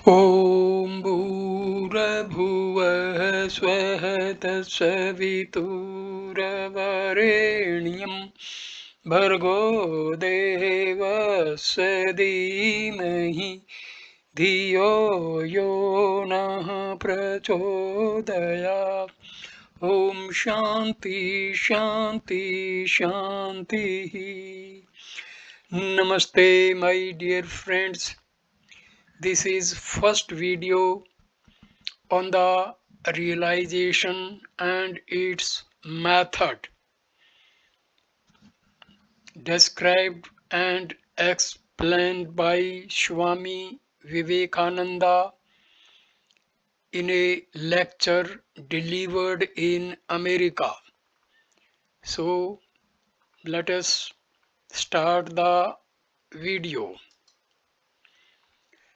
ॐ भूर्भुवः स्वः तत्सवितुर्वरेण्यं भर्गो देवस्य धीमहि धियो यो नः प्रचोदयात्। ॐ शान्ति शान्ति शान्तिः. Namaste, my dear friends. This is first video on the realization and its method, described and explained by Swami Vivekananda in a lecture delivered in America. So let us start the video.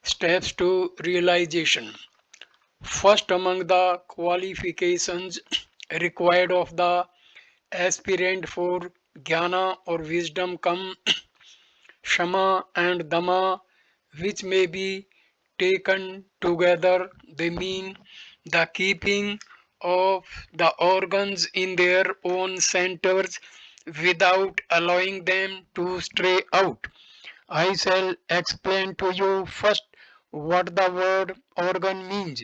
Steps to realization. First among the qualifications required of the aspirant for jnana or wisdom come shama and dhamma, which may be taken together. They mean the keeping of the organs in their own centers without allowing them to stray out. I shall explain to you first what the word organ means.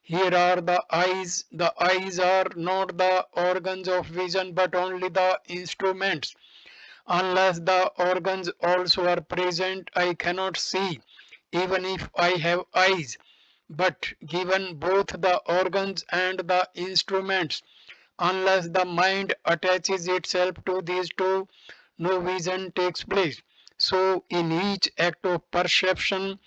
Here are the eyes. The eyes are not the organs of vision but only the instruments. Unless the organs also are present, I cannot see, even if I have eyes. But given both the organs and the instruments, unless the mind attaches itself to these two, no vision takes place. So, in each act of perception,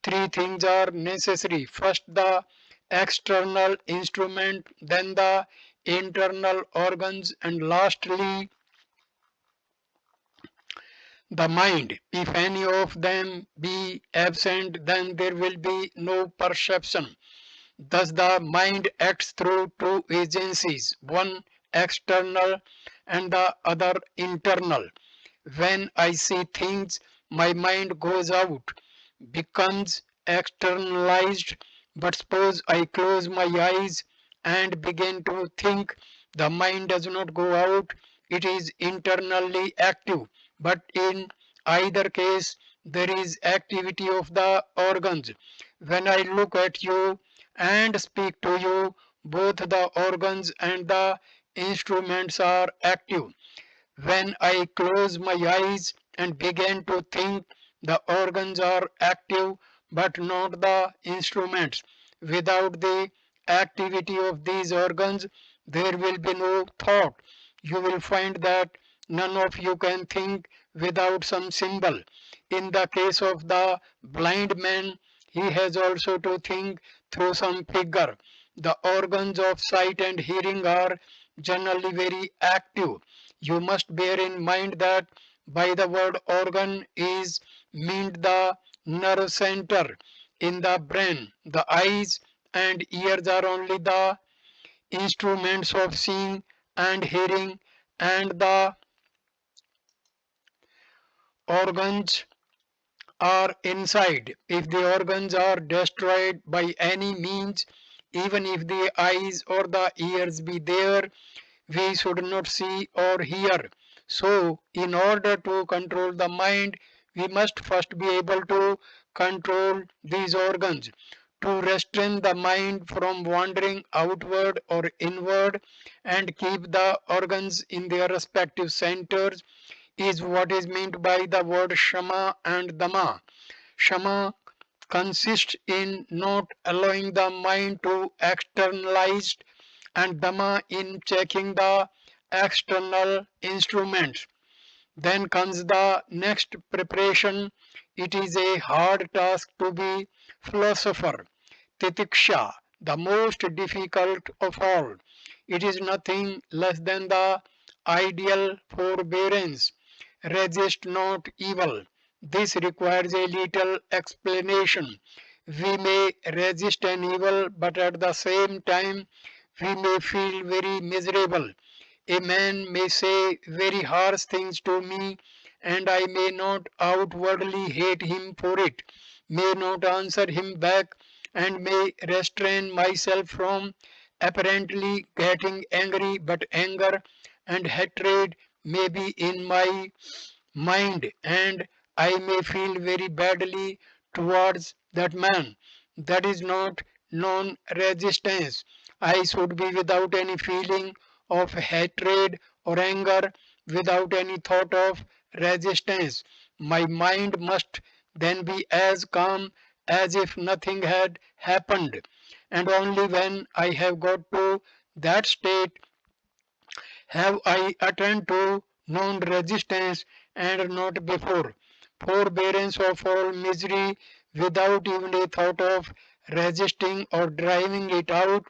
three things are necessary. First, the external instrument, then the internal organs, and lastly, the mind. If any of them be absent, then there will be no perception. Thus, the mind acts through two agencies, one external and the other internal. When I see things, my mind goes out, becomes externalized. But suppose I close my eyes and begin to think, the mind does not go out, it is internally active. But in either case, there is activity of the organs. When I look at you and speak to you, both the organs and the instruments are active. When I close my eyes and begin to think, the organs are active but not the instruments. Without the activity of these organs, there will be no thought. You will find that none of you can think without some symbol. In the case of the blind man, he has also to think through some figure. The organs of sight and hearing are generally very active. You must bear in mind that by the word organ is meant the nerve center in the brain. The eyes and ears are only the instruments of seeing and hearing, and the organs are inside. If the organs are destroyed by any means, even if the eyes or the ears be there, we should not see or hear. So, in order to control the mind, we must first be able to control these organs. To restrain the mind from wandering outward or inward and keep the organs in their respective centers is what is meant by the word shama and dhamma. Shama consists in not allowing the mind to externalize and dhamma in checking the external instruments. Then comes the next preparation. It is a hard task to be philosopher. Titiksha, the most difficult of all. It is nothing less than the ideal forbearance. Resist not evil. This requires a little explanation. We may resist an evil, but at the same time, we may feel very miserable. A man may say very harsh things to me, and I may not outwardly hate him for it, may not answer him back, and may restrain myself from apparently getting angry, but anger and hatred may be in my mind, and I may feel very badly towards that man. That is not non resistance. I should be without any feeling of hatred or anger, without any thought of resistance. My mind must then be as calm as if nothing had happened. And only when I have got to that state have I attained to non-resistance, and not before. Forbearance of all misery without even a thought of resisting or driving it out,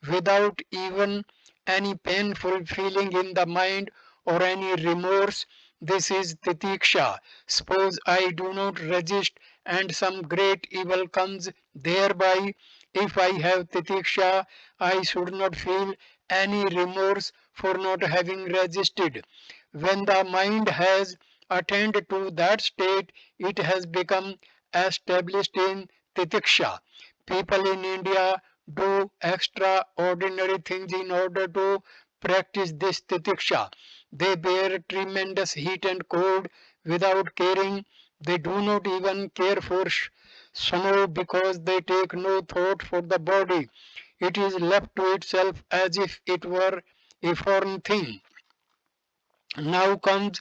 without even any painful feeling in the mind or any remorse. This is titiksha. Suppose I do not resist and some great evil comes thereby. If I have titiksha, I should not feel any remorse for not having resisted. When the mind has attained to that state, it has become established in titiksha. People in India do extraordinary things in order to practice this titiksha. They bear tremendous heat and cold without caring. They do not even care for snow because they take no thought for the body. It is left to itself as if it were a foreign thing. Now comes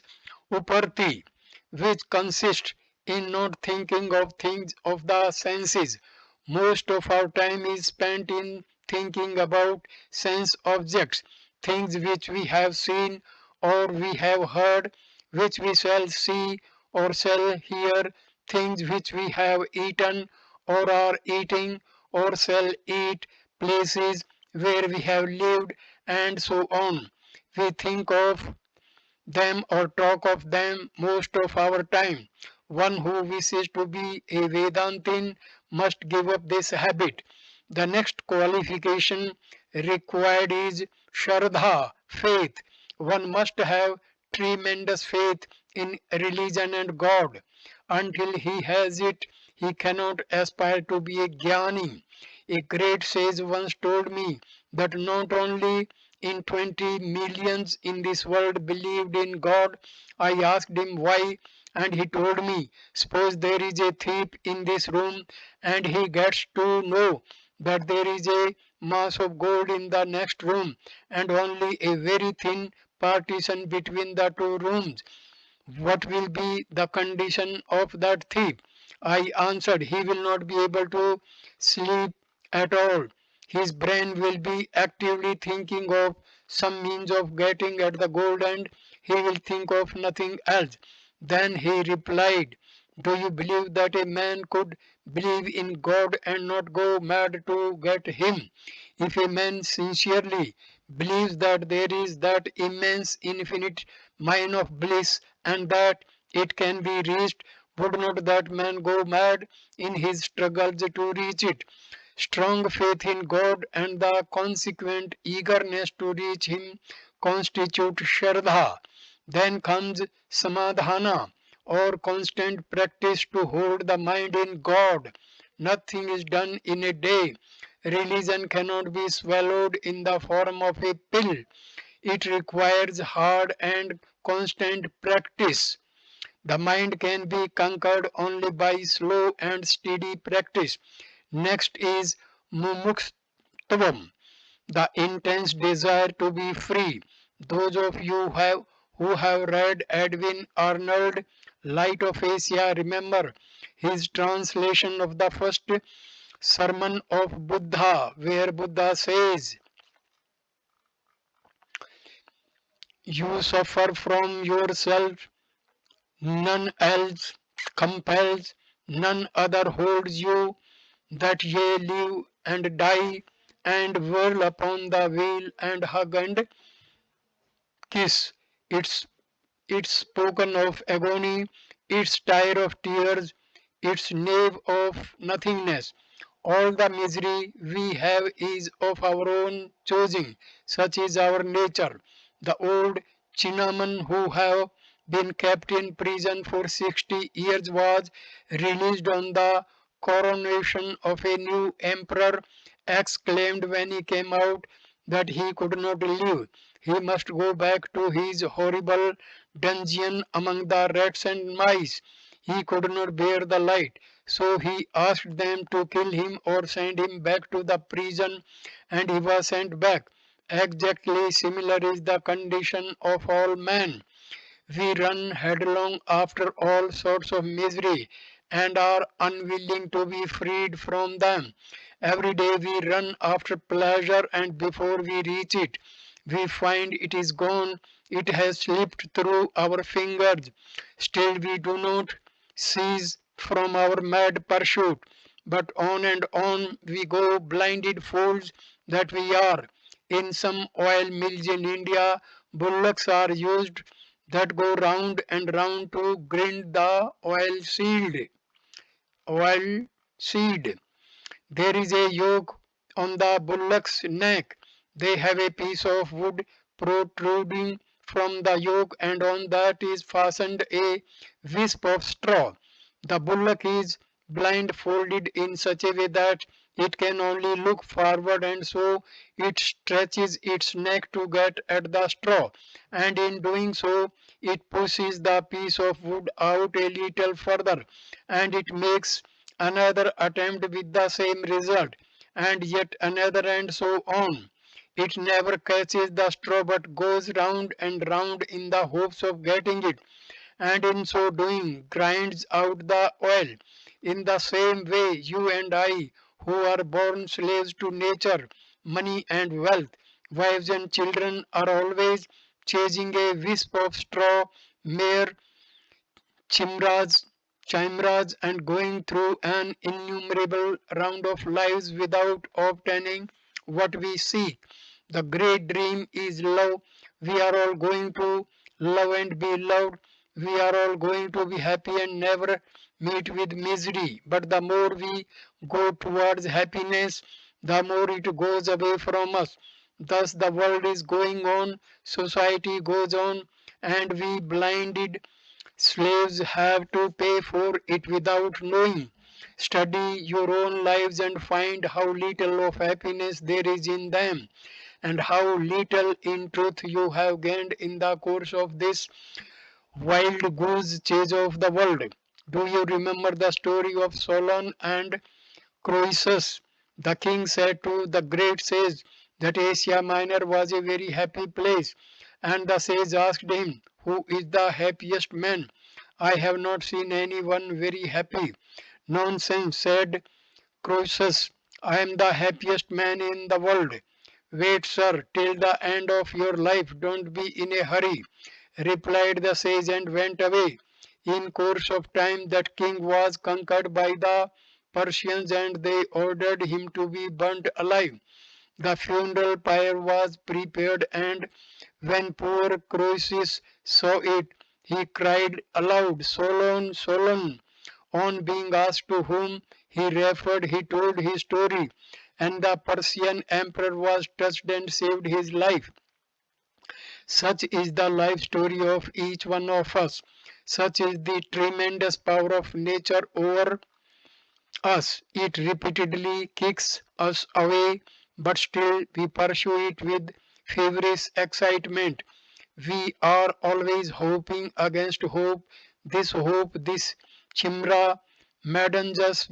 Uparti, which consists in not thinking of things of the senses. Most of our time is spent in thinking about sense objects, things which we have seen or we have heard, which we shall see or shall hear, things which we have eaten or are eating or shall eat, places where we have lived, and so on. We think of them or talk of them most of our time. One who wishes to be a Vedantin must give up this habit. The next qualification required is Shraddha, faith. One must have tremendous faith in religion and God. Until he has it, he cannot aspire to be a Jnani. A great sage once told me that not only in 20 millions in this world believed in God. I asked him why, and he told me, suppose there is a thief in this room and he gets to know that there is a mass of gold in the next room and only a very thin partition between the two rooms. What will be the condition of that thief? I answered, he will not be able to sleep at all. His brain will be actively thinking of some means of getting at the gold and he will think of nothing else. Then he replied, do you believe that a man could believe in God and not go mad to get him? If a man sincerely believes that there is that immense infinite mine of bliss and that it can be reached, would not that man go mad in his struggles to reach it? Strong faith in God and the consequent eagerness to reach Him constitute Shraddha. Then comes Samadhana, or constant practice to hold the mind in God. Nothing is done in a day. Religion cannot be swallowed in the form of a pill. It requires hard and constant practice. The mind can be conquered only by slow and steady practice. Next is mumukshtavam, the intense desire to be free. Those of you who have read Edwin Arnold, Light of Asia, remember his translation of the first sermon of Buddha, where Buddha says, you suffer from yourself, none else compels, none other holds you, that ye live and die and whirl upon the wheel and hug and kiss. It's it's spoken of agony, its tire of tears, its nave of nothingness. All the misery we have is of our own choosing. Such is our nature. The old Chinaman who have been kept in prison for 60 years was released on the coronation of a new emperor, exclaimed when he came out that he could not live. He must go back to his horrible dungeon among the rats and mice. He could not bear the light. So he asked them to kill him or send him back to the prison, and he was sent back. Exactly similar is the condition of all men. We run headlong after all sorts of misery and are unwilling to be freed from them. Every day we run after pleasure, and before we reach it, we find it is gone. It has slipped through our fingers. Still, we do not cease from our mad pursuit, but on and on we go, blinded fools that we are. In some oil mills in India, bullocks are used that go round and round to grind the oil seed. There is a yoke on the bullock's neck. They have a piece of wood protruding from the yoke, and on that is fastened a wisp of straw. The bullock is blindfolded in such a way that it can only look forward, and so it stretches its neck to get at the straw, and in doing so it pushes the piece of wood out a little further, and it makes another attempt with the same result, and yet another, and so on. It never catches the straw but goes round and round in the hopes of getting it, and in so doing grinds out the oil. In the same way, you and I, who are born slaves to nature, money and wealth, wives and children, are always chasing a wisp of straw, mere chimras, and going through an innumerable round of lives without obtaining what we seek. The great dream is love. We are all going to love and be loved. We are all going to be happy and never meet with misery. But the more we go towards happiness, the more it goes away from us. Thus the world is going on, society goes on, and we blinded slaves have to pay for it without knowing. Study your own lives and find how little of happiness there is in them, and how little in truth you have gained in the course of this wild goose chase of the world. Do you remember the story of Solon and Croesus? The king said to the great sage that Asia Minor was a very happy place, and the sage asked him, "Who is the happiest man?" "I have not seen anyone very happy." "Nonsense," said Croesus, "I am the happiest man in the world." "Wait, sir, till the end of your life. Don't be in a hurry," replied the sage, and went away. In course of time that king was conquered by the Persians, and they ordered him to be burnt alive. The funeral pyre was prepared, and when poor Croesus saw it, he cried aloud, "Solon, Solon." On being asked to whom he referred, he told his story, and the Persian emperor was touched and saved his life. Such is the life story of each one of us. Such is the tremendous power of nature over us. It repeatedly kicks us away, but still we pursue it with feverish excitement. We are always hoping against hope. This hope, this chimera, maddens us.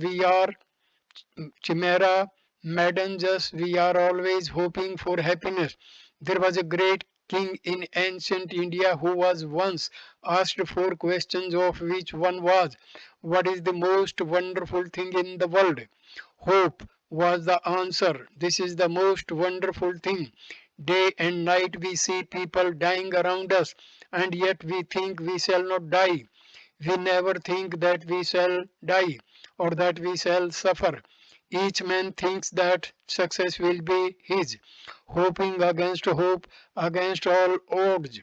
Chimera maddens us. We are always hoping for happiness. There was a great king in ancient India who was once asked four questions, of which one was, "What is the most wonderful thing in the world?" "Hope," was the answer. "This is the most wonderful thing. Day and night we see people dying around us, and yet we think we shall not die. We never think that we shall die, or that we shall suffer. Each man thinks that success will be his, hoping against hope, against all odds,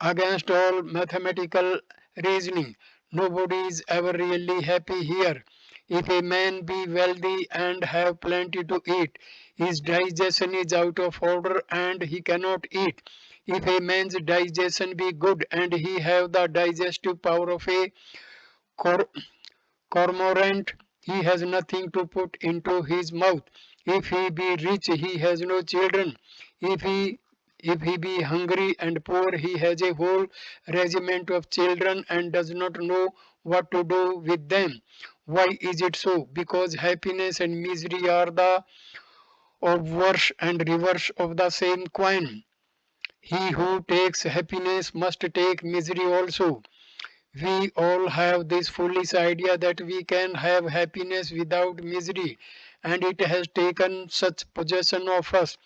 against all mathematical reasoning. Nobody is ever really happy here. If a man be wealthy and have plenty to eat, his digestion is out of order and he cannot eat. If a man's digestion be good and he have the digestive power of a cor- cormorant, he has nothing to put into his mouth. If he be rich, he has no children. If he if he be hungry and poor, he has a whole regiment of children and does not know what to do with them. Why is it so? Because happiness and misery are the obverse and reverse of the same coin. He who takes happiness must take misery also. We all have this foolish idea that we can have happiness without misery, and it has taken such possession of us.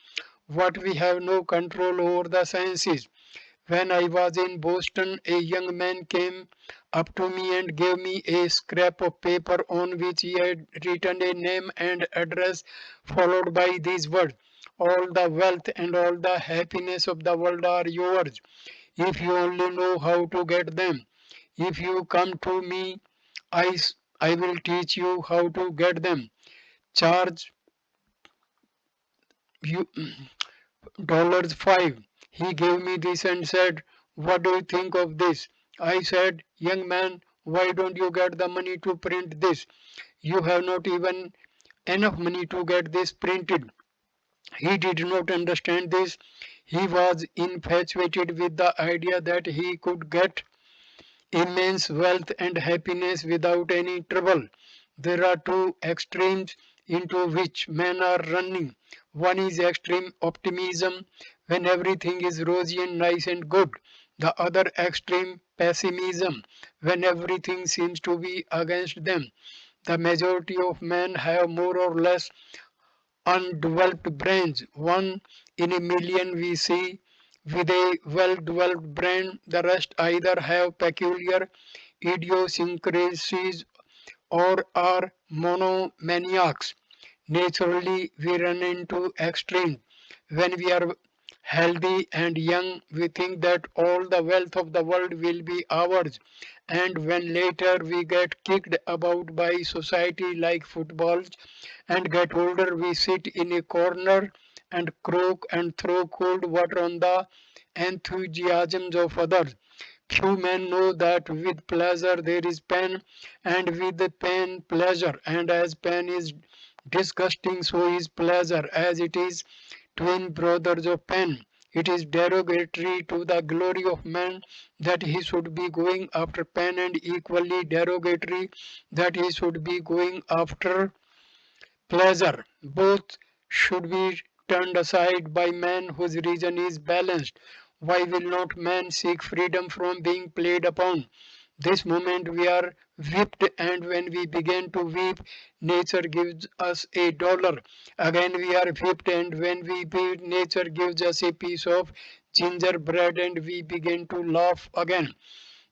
What we have no control over the senses. When I was in Boston, a young man came up to me and gave me a scrap of paper on which he had written a name and address, followed by these words: all the wealth and all the happiness of the world are yours, if you only know how to get them. If you come to me, I will teach you how to get them. Charge you $5. He gave me this and said, what do you think of this? I said, young man, why don't you get the money to print this? You have not even enough money to get this printed. He did not understand this. He was infatuated with the idea that he could get immense wealth and happiness without any trouble. There are two extremes into which men are running. One is extreme optimism, when everything is rosy and nice and good. The other extreme pessimism, when everything seems to be against them. The majority of men have more or less undeveloped brains. One in a million we see with a well-developed brain. The rest either have peculiar idiosyncrasies or are monomaniacs. Naturally, we run into extremes. When we are healthy and young, we think that all the wealth of the world will be ours. And when later we get kicked about by society like footballs and get older, we sit in a corner and croak and throw cold water on the enthusiasms of others. Few men know that with pleasure there is pain, and with the pain pleasure, and as pain is disgusting, so is pleasure, as it is twin brothers of pain. It is derogatory to the glory of man that he should be going after pain, and equally derogatory that he should be going after pleasure. Both should be turned aside by man whose reason is balanced. Why will not man seek freedom from being played upon? This moment we are whipped, and when we begin to weep, nature gives us $1. Again we are whipped, and when we weep, nature gives us a piece of gingerbread, and we begin to laugh again.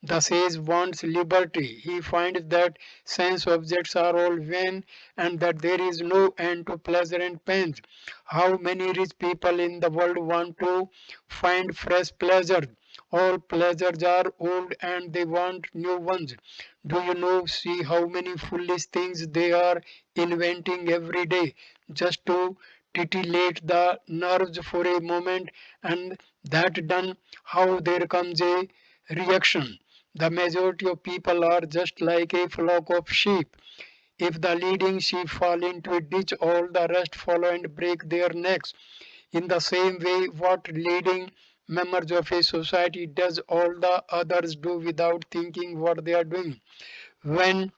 The sage wants liberty. He finds that sense objects are all vain and that there is no end to pleasure and pain. How many rich people in the world want to find fresh pleasure? All pleasures are old and they want new ones. Do you know, see how many foolish things they are inventing every day just to titillate the nerves for a moment, and that done, how there comes a reaction. The majority of people are just like a flock of sheep. If the leading sheep fall into a ditch, all the rest follow and break their necks. In the same way, what leading members of a society does, all the others do without thinking what they are doing. When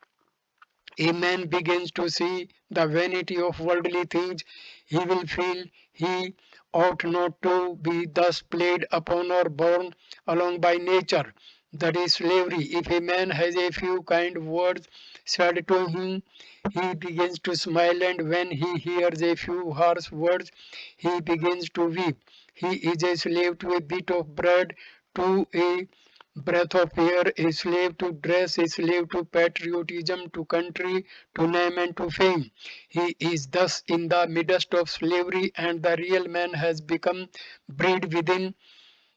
a man begins to see the vanity of worldly things, he will feel he ought not to be thus played upon or borne along by nature. That is slavery. If a man has a few kind words said to him, he begins to smile, and when he hears a few harsh words, he begins to weep. He is a slave to a bit of bread, to a breath of air, a slave to dress, a slave to patriotism, to country, to name and to fame. He is thus in the midst of slavery, and the real man has become bred within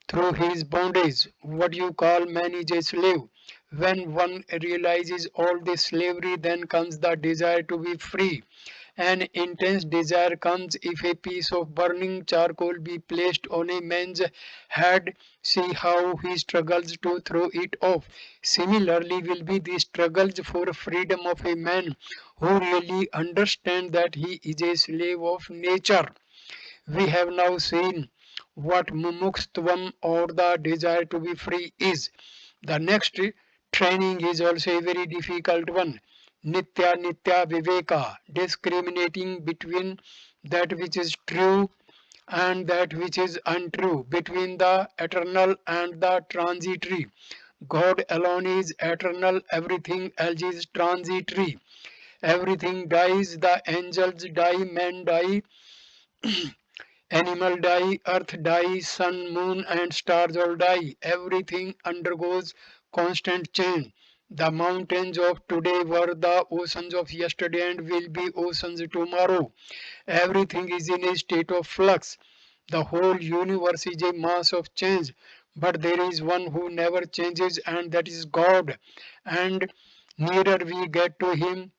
through his bondage. What you call man is a slave. When one realizes all this slavery, then comes the desire to be free. An intense desire comes if a piece of burning charcoal be placed on a man's head. See how he struggles to throw it off. Similarly will be the struggles for freedom of a man who really understand that he is a slave of nature. We have now seen what mumukstvam or the desire to be free is. The next training is also a very difficult one. Nitya Nitya Viveka, discriminating between that which is true and that which is untrue, between the eternal and the transitory. God alone is eternal, everything else is transitory. Everything dies, the angels die, men die, animal die, earth die, sun, moon, and stars all die. Everything undergoes constant change. The mountains of today were the oceans of yesterday and will be oceans tomorrow. Everything is in a state of flux. The whole universe is a mass of change. But there is one who never changes, and that is God. And nearer we get to Him,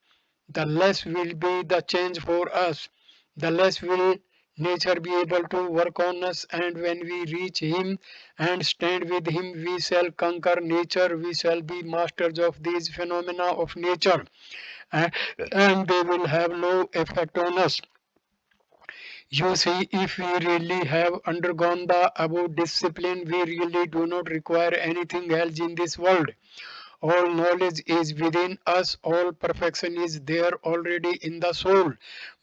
the less will be the change for us, the less will nature be able to work on us, and when we reach Him and stand with Him, we shall conquer nature, we shall be masters of these phenomena of nature, and, and they will have no effect on us. You see, if we really have undergone the above discipline, we really do not require anything else in this world. All knowledge is within us, all perfection is there already in the soul.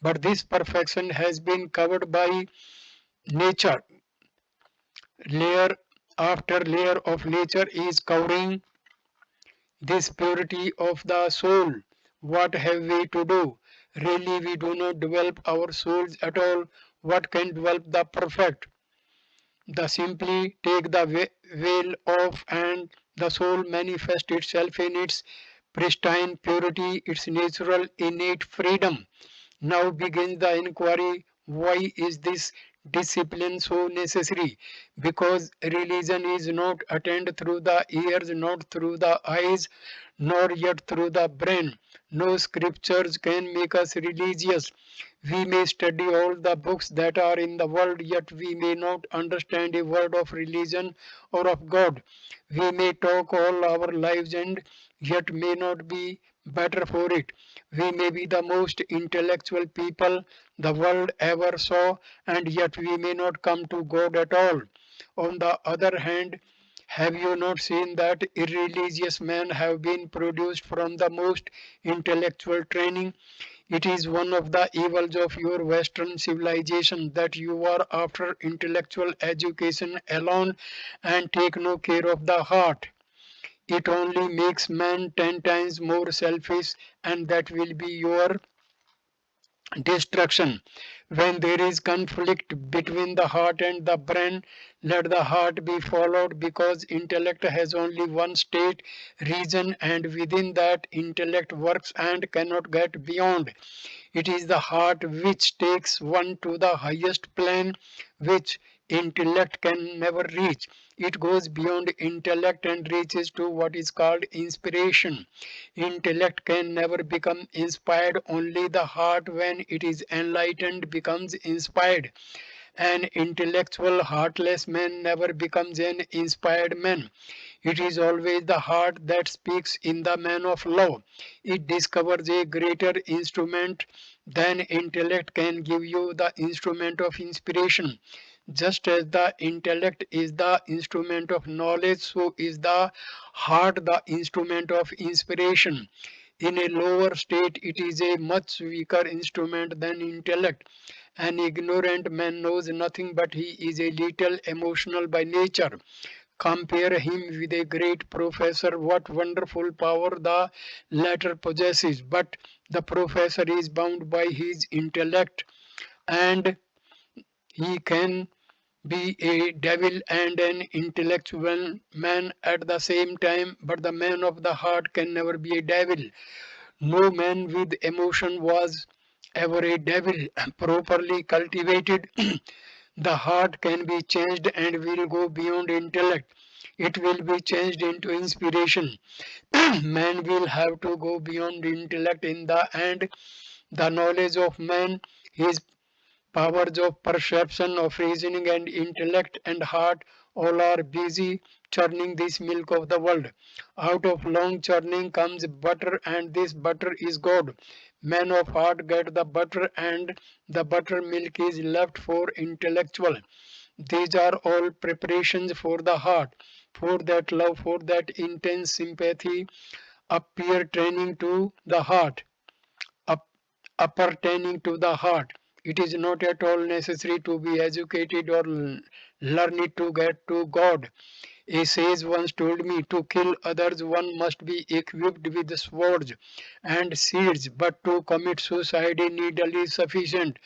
But this perfection has been covered by nature. Layer after layer of nature is covering this purity of the soul. What have we to do? Really, we do not develop our souls at all. What can develop the perfect? The simply take the veil off and the soul manifests itself in its pristine purity, its natural innate freedom. Now begins the inquiry, why is this discipline so necessary? Because religion is not attained through the ears, not through the eyes, nor yet through the brain. No scriptures can make us religious. We may study all the books that are in the world, yet we may not understand a word of religion or of God. We may talk all our lives and yet may not be better for it. We may be the most intellectual people the world ever saw, and yet we may not come to God at all. On the other hand, have you not seen that irreligious men have been produced from the most intellectual training? It is one of the evils of your Western civilization that you are after intellectual education alone and take no care of the heart. It only makes man 10 times more selfish, and that will be your destruction. When there is conflict between the heart and the brain, let the heart be followed, because intellect has only one state, reason, and within that intellect works and cannot get beyond. It is the heart which takes one to the highest plane, which intellect can never reach. It goes beyond intellect and reaches to what is called inspiration. Intellect can never become inspired, only the heart, when it is enlightened, becomes inspired. An intellectual, heartless man never becomes an inspired man. It is always the heart that speaks in the man of law. It discovers a greater instrument than intellect can give you, the instrument of inspiration. Just as the intellect is the instrument of knowledge, so is the heart the instrument of inspiration. In a lower state, it is a much weaker instrument than intellect. An ignorant man knows nothing, but he is a little emotional by nature. Compare him with a great professor. What wonderful power the latter possesses! But the professor is bound by his intellect, and he can be a devil and an intellectual man at the same time. But the man of the heart can never be a devil. No man with emotion was ever a devil. Properly cultivated, the heart can be changed and will go beyond intellect. It will be changed into inspiration. Man will have to go beyond intellect in the end. The knowledge of man, his powers of perception, of reasoning, and intellect and heart, all are busy churning this milk of the world. Out of long churning comes butter, and this butter is God. Men of heart get the butter, and the buttermilk is left for intellectual. These are all preparations for the heart, for that love, for that intense sympathy, appear training to the heart, up, appertaining to the heart. It is not at all necessary to be educated or learn it to get to God. A sage once told me, to kill others one must be equipped with swords and shields, but to commit suicide a needle is sufficient.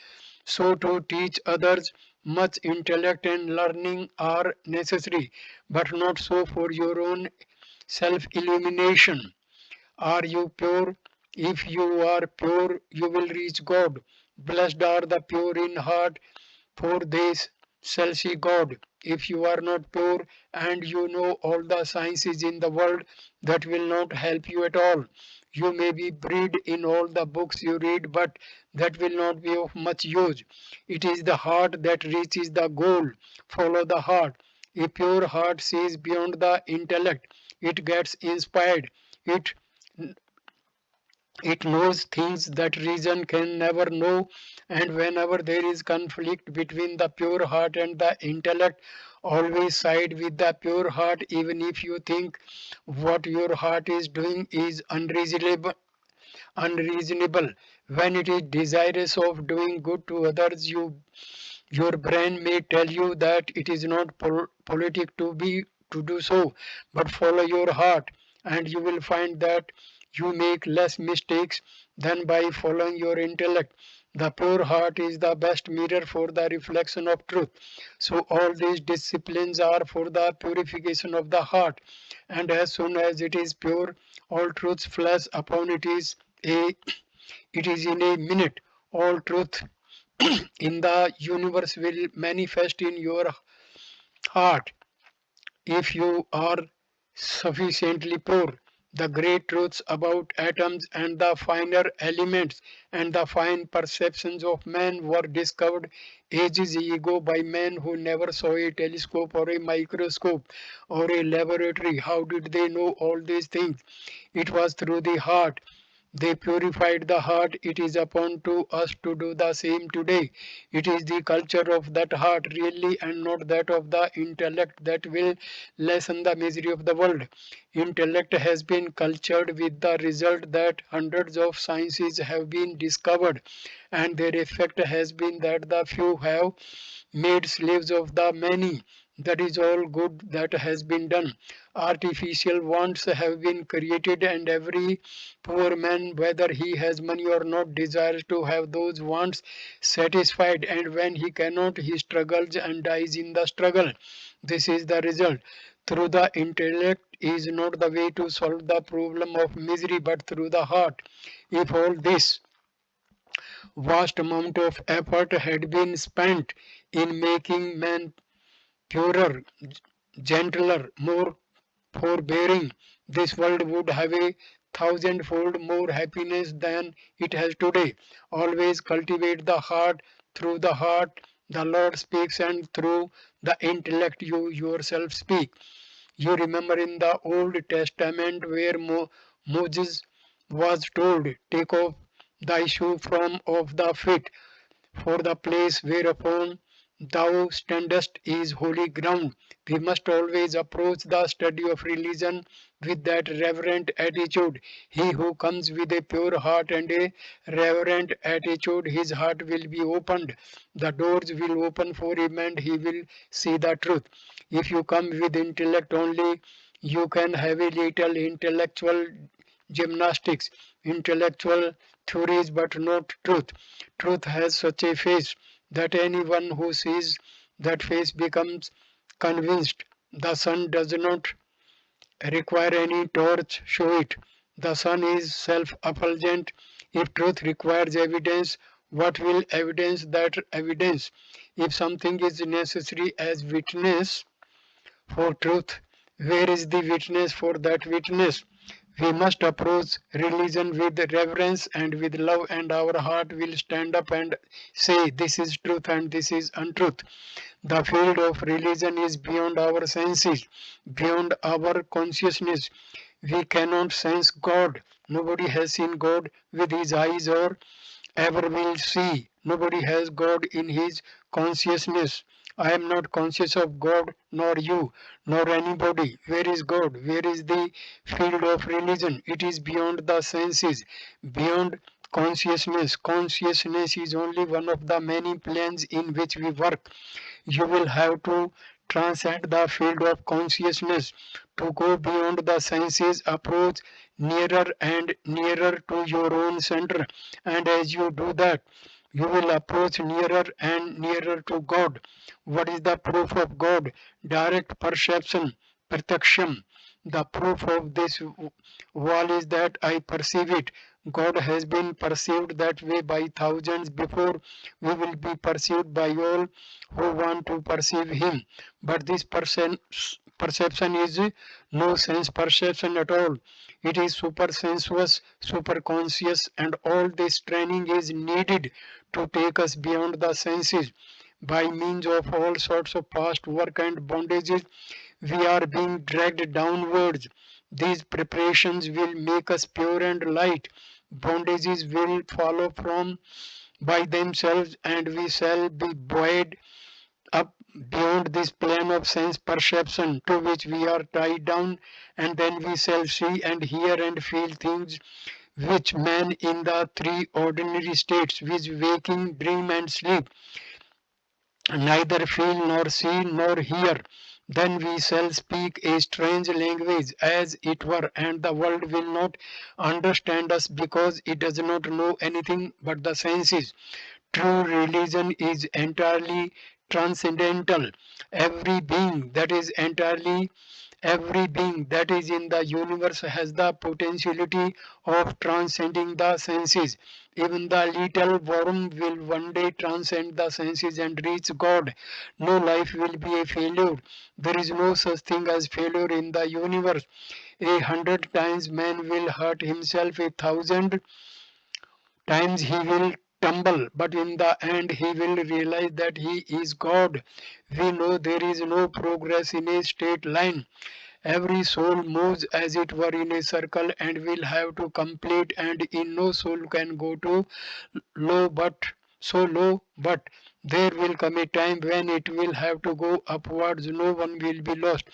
So to teach others, much intellect and learning are necessary, but not so for your own self-illumination. Are you pure? If you are pure, you will reach God. Blessed are the pure in heart, for they shall see God. If you are not pure and you know all the sciences in the world, that will not help you at all. You may be bred in all the books you read, but that will not be of much use. It is the heart that reaches the goal. Follow the heart. A pure heart sees beyond the intellect. It gets inspired. It it knows things that reason can never know, and whenever there is conflict between the pure heart and the intellect, always side with the pure heart, even if you think what your heart is doing is unreasonable. When it is desirous of doing good to others, your brain may tell you that it is not politic to do so, but follow your heart, and you will find that you make less mistakes than by following your intellect. The pure heart is the best mirror for the reflection of truth. So all these disciplines are for the purification of the heart, and as soon as it is pure, all truths flash upon a it is in a minute. All truth in the universe will manifest in your heart if you are sufficiently pure. The great truths about atoms and the finer elements and the fine perceptions of man were discovered ages ago by men who never saw a telescope or a microscope or a laboratory. How did they know all these things? It was through the heart. They purified the heart. It is upon to us to do the same today. It is the culture of that heart really, and not that of the intellect, that will lessen the misery of the world. Intellect has been cultured with the result that hundreds of sciences have been discovered, and their effect has been that the few have made slaves of the many. That is all good that has been done. Artificial wants have been created, and every poor man, whether he has money or not, desires to have those wants satisfied, and when he cannot, he struggles and dies in the struggle. This is the result. Through the intellect is not the way to solve the problem of misery, but through the heart. If all this vast amount of effort had been spent in making man purer, gentler, more forbearing, this world would have a thousandfold more happiness than it has today. Always cultivate the heart. Through the heart, the Lord speaks, and through the intellect, you yourself speak. You remember in the Old Testament where Moses was told, take off thy shoe from off the feet, for the place whereupon thou standest is holy ground. We must always approach the study of religion with that reverent attitude. He who comes with a pure heart and a reverent attitude, his heart will be opened. The doors will open for him and he will see the truth. If you come with intellect only, you can have a little intellectual gymnastics, intellectual theories, but not truth. Truth has such a face that anyone who sees that face becomes convinced. The sun does not require any torch, show it. The sun is self effulgent. If truth requires evidence, what will evidence that evidence? If something is necessary as witness for truth, where is the witness for that witness? We must approach religion with reverence and with love, and our heart will stand up and say, this is truth and this is untruth. The field of religion is beyond our senses, beyond our consciousness. We cannot sense God. Nobody has seen God with his eyes or ever will see. Nobody has God in his consciousness. I am not conscious of God, nor you, nor anybody. Where is God? Where is the field of religion? It is beyond the senses, beyond consciousness. Consciousness is only one of the many planes in which we work. You will have to transcend the field of consciousness to go beyond the senses, approach nearer and nearer to your own center. And as you do that, you will approach nearer and nearer to God. What is the proof of God? Direct perception, pratyaksham. The proof of this wall is that I perceive it. God has been perceived that way by thousands before we will be perceived by all who want to perceive Him. But this perception is no sense perception at all. It is super sensuous, super conscious, and all this training is needed to take us beyond the senses. By means of all sorts of past work and bondages, we are being dragged downwards. These preparations will make us pure and light. Bondages will follow from by themselves, and we shall be buoyed up beyond this plane of sense perception to which we are tied down, and then we shall see and hear and feel things which man in the three ordinary states, which waking, dream, and sleep, neither feel nor see nor hear. Then we shall speak a strange language as it were, and the world will not understand us because it does not know anything but the senses. True religion is entirely transcendental. Every being that is entirely Every being that is in the universe has the potentiality of transcending the senses. Even the little worm will one day transcend the senses and reach God. No life will be a failure. There is no such thing as failure in the universe. 100 times man will hurt himself, 1,000 times he will tumble, but in the end he will realize that he is God. We know there is no progress in a straight line. Every soul moves as it were in a circle and will have to complete, and in no soul can go to low but low, but there will come a time when it will have to go upwards. No one will be lost.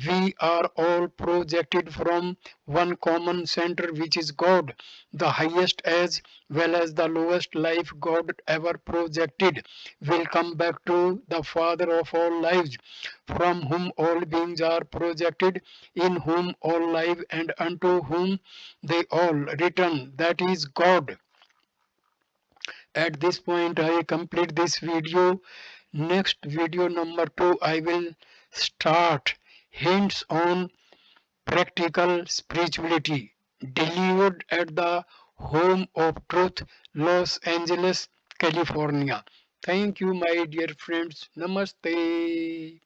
We are all projected from one common center, which is God, the highest as well as the lowest life God ever projected will come back to the Father of all lives, from whom all beings are projected, in whom all live, and unto whom they all return. That is God. At this point, I complete this video. Next video number 2, I will start hints on practical spirituality, delivered at the Home of Truth, Los Angeles, California. Thank you, my dear friends. Namaste.